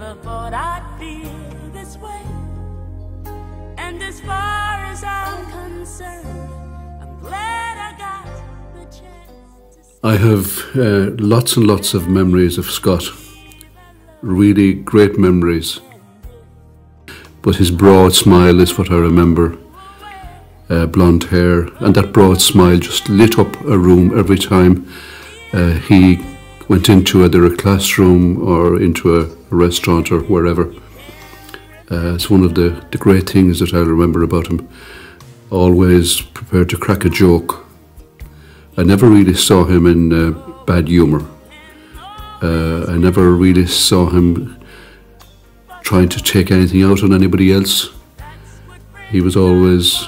never thought I'd feel this way. And as far as I'm concerned, I'm glad I got the chance to see. I have lots and lots of memories of Scott. Really great memories. But his broad smile is what I remember. Blonde hair, and that broad smile just lit up a room every time he went into either a classroom or into a restaurant or wherever. It's one of the great things that I remember about him. Always prepared to crack a joke. I never really saw him in bad humour. I never really saw him trying to take anything out on anybody else. He was always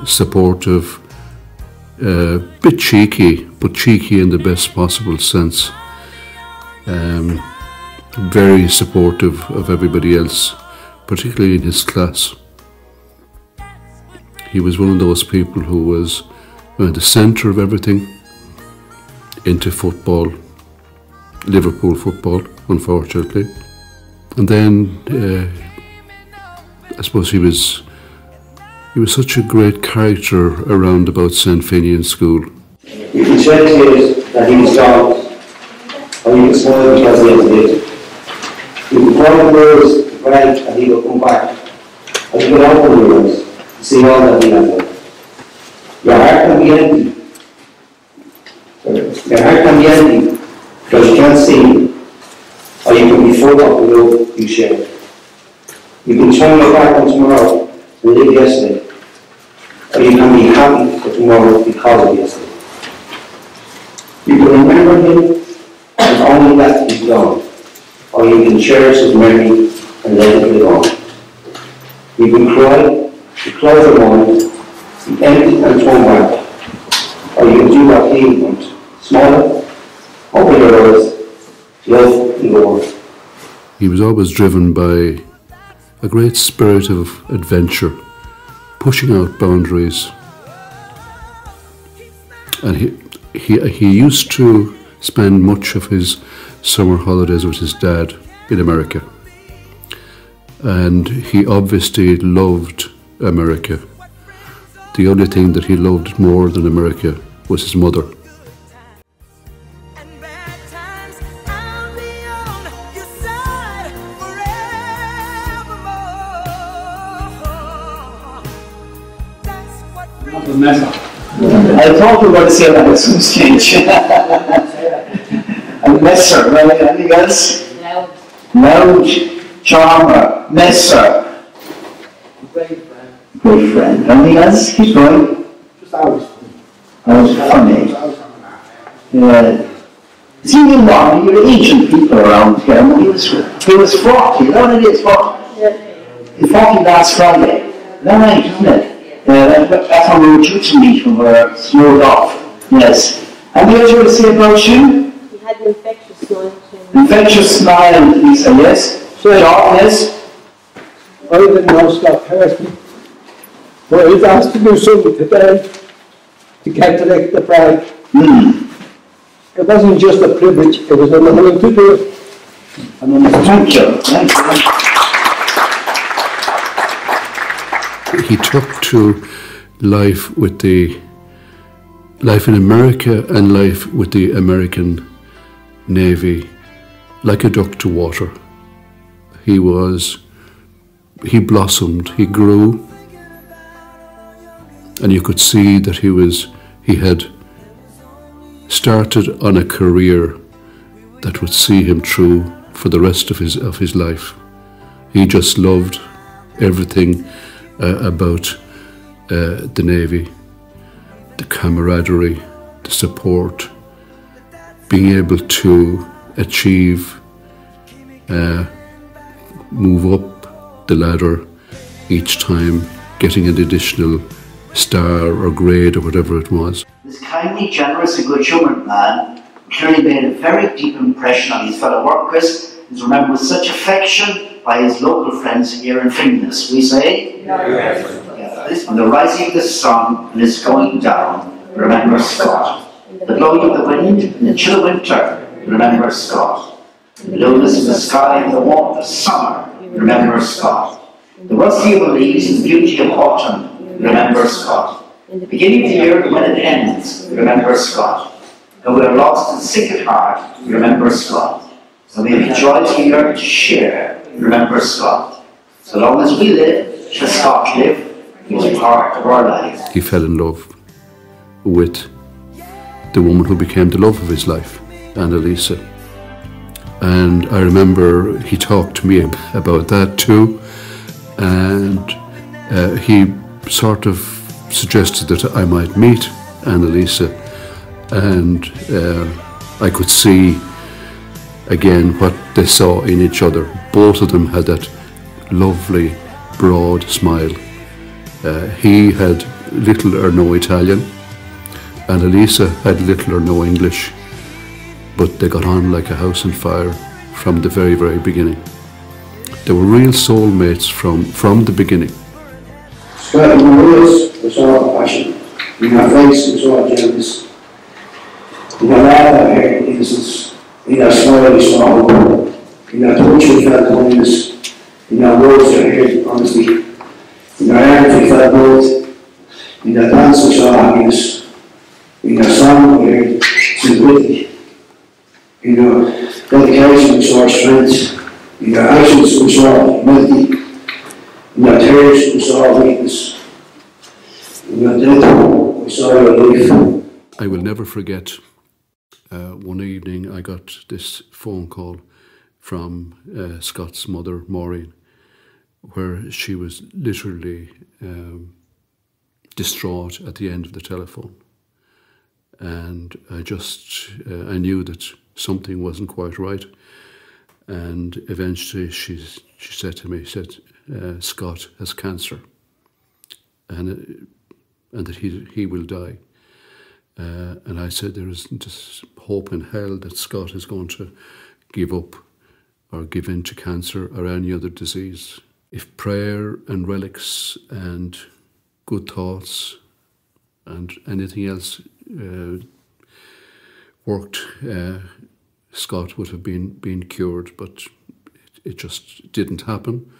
supportive, bit cheeky, but cheeky in the best possible sense. Very supportive of everybody else, particularly in his class. He was one of those people who was at the centre of everything, into football, Liverpool football, unfortunately. And then I suppose he was such a great character around about St. Finian School. You can check it that he was gone, or you can smile because he has lived. You can find words to pray that he will come back, and you can open your eyes to see all that he has done. Your heart can be empty. Your heart can be empty because you can't see him, or you can be full of the love you share. You can turn your back on tomorrow and live yesterday, or you can be happy for tomorrow because of yesterday. You can remember him and only that he's gone, or you can cherish his memory and let it live on. You can cry, you close your mind, be empty and turn back, or you can do what he wants. Smile, open your eyes, love and go on. He was always driven by a great spirit of adventure, pushing out boundaries. And he used to spend much of his summer holidays with his dad in America. And he obviously loved America. The only thing that he loved more than America was his mother. I thought we were going to say that at some stage. A messer, right? Anything else? Loud. Charmer. Messer. Great friend. Good friend. Anything else? Keep going. Just always funny. Always funny. Always funny. See, you know, you're ancient people around here. He was 40. You know what it is? 40. He's 40 last Friday. Is that right, isn't it? That's how we were due to meet when we were snowed off. Yes. And what you were to say about you? He had an infectious smile. Infectious smile, Lisa, yes? John, yes? I didn't know Scott personally, but he's asked to do something today to calculate the bride. It wasn't just a privilege, it was an honor to do it. Thank you. Thank you. He took to life in America and life with the American Navy like a duck to water. He blossomed, he grew, and you could see that he had started on a career that would see him through for the rest of his life. He just loved everything about the Navy, the camaraderie, the support, being able to achieve, move up the ladder each time, getting an additional star or grade or whatever it was. This kindly, generous and good-humoured man clearly made a very deep impression on his fellow workers. He's remembered with such affection by his local friends here in Finglas. We say? Yes. On the rising of the sun and its going down, remember Scott. The blowing of the wind and the chill of winter, remember Scott. The blueness of the sky and the warmth of summer, remember Scott. The rusty of the leaves and the beauty of autumn, remember Scott. The beginning of the year and when it ends, remember Scott. Though we are lost and sick at heart, remember Scott. So we have joy to hear and to share, remember Scott. So long as we live, shall Scott live. He was a part of our lives. He fell in love with the woman who became the love of his life, Annalisa. And I remember he talked to me about that too, and he sort of suggested that I might meet Annalisa, and I could see again what they saw in each other. Both of them had that lovely, broad smile. He had little or no Italian, Annalisa had little or no English, but they got on like a house on fire from the very, very beginning. They were real soulmates from the beginning. Scott, in your words, was all passion. In your face, was all gentleness. In your laugh, I heard innocence. In your smile, you saw hope. In your touch, you felt kindness. In your words, you heard honesty. In your arms, you felt both. In your dance, you saw happiness. In your song, you heard simplicity. In your dedication, you saw strength. In your actions, you saw humility. In your tears, we saw weakness. In your death, we saw your life. I will never forget one evening I got this phone call from Scott's mother, Maureen, where she was literally distraught at the end of the telephone. And I knew that something wasn't quite right. And eventually she said to me, Scott has cancer, and that he will die. And I said, there isn't this hope in hell that Scott is going to give up or give in to cancer or any other disease. If prayer and relics and good thoughts and anything else worked, Scott would have been cured, but it just didn't happen.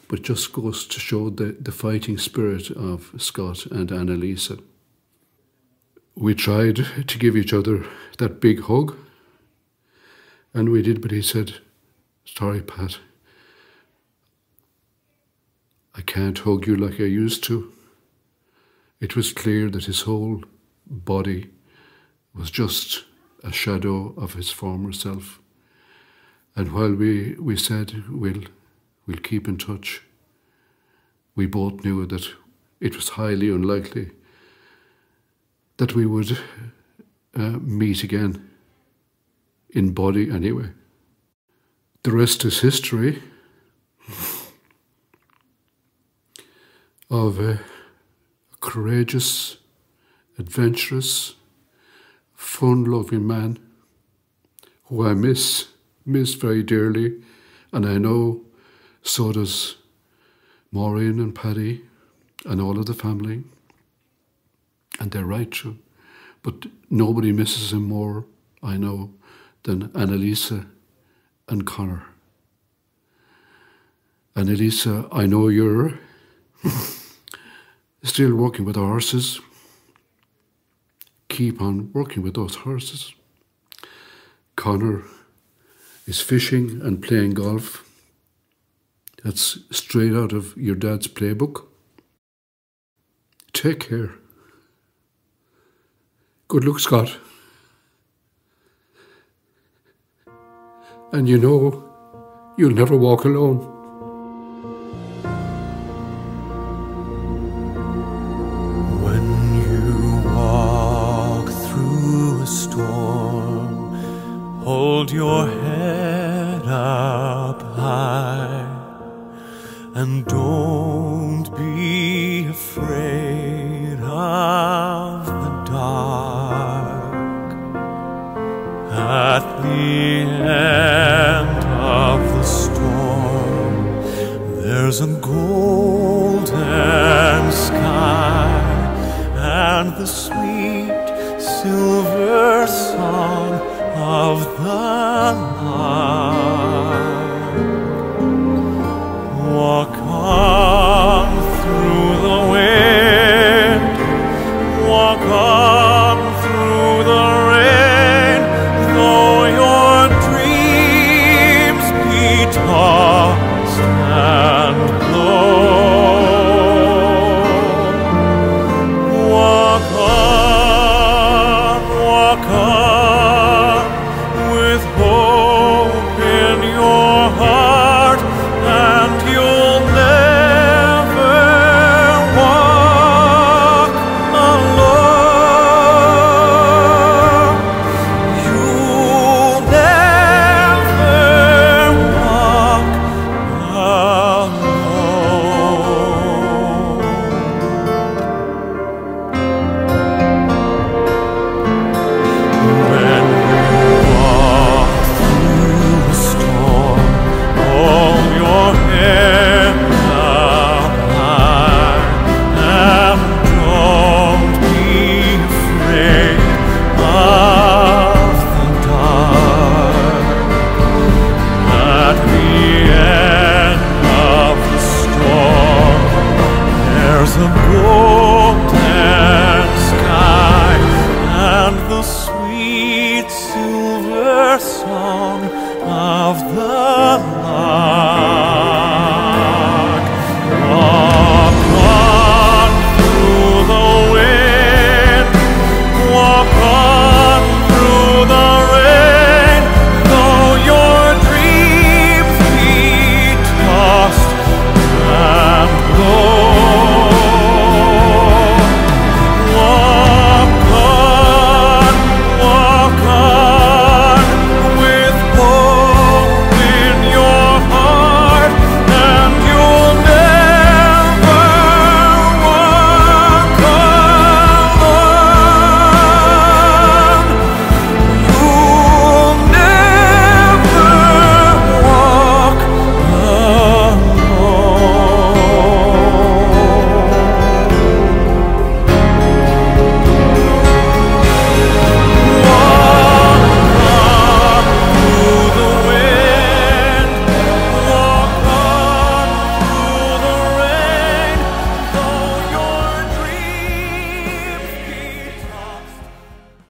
But just goes to show the fighting spirit of Scott and Annalisa. We tried to give each other that big hug, and we did, but he said, sorry, Pat, I can't hug you like I used to. It was clear that his whole body was just a shadow of his former self. And while we said we'll keep in touch, we both knew that it was highly unlikely that we would meet again, in body anyway. The rest is history of a courageous, adventurous, fun-loving man who I miss very dearly, and I know so does Maureen and Paddy and all of the family, and they're right too. But nobody misses him more, I know, than Annalisa and Connor. Annalisa, I know you're still working with the horses. Keep on working with those horses. Connor is fishing and playing golf. That's straight out of your dad's playbook. Take care. Good luck, Scott. And you know, you'll never walk alone. When you walk through a storm, hold your head up high, and don't be afraid of the dark. At the end of the storm, there's a golden sky and the sweet silver song of the lark. song of the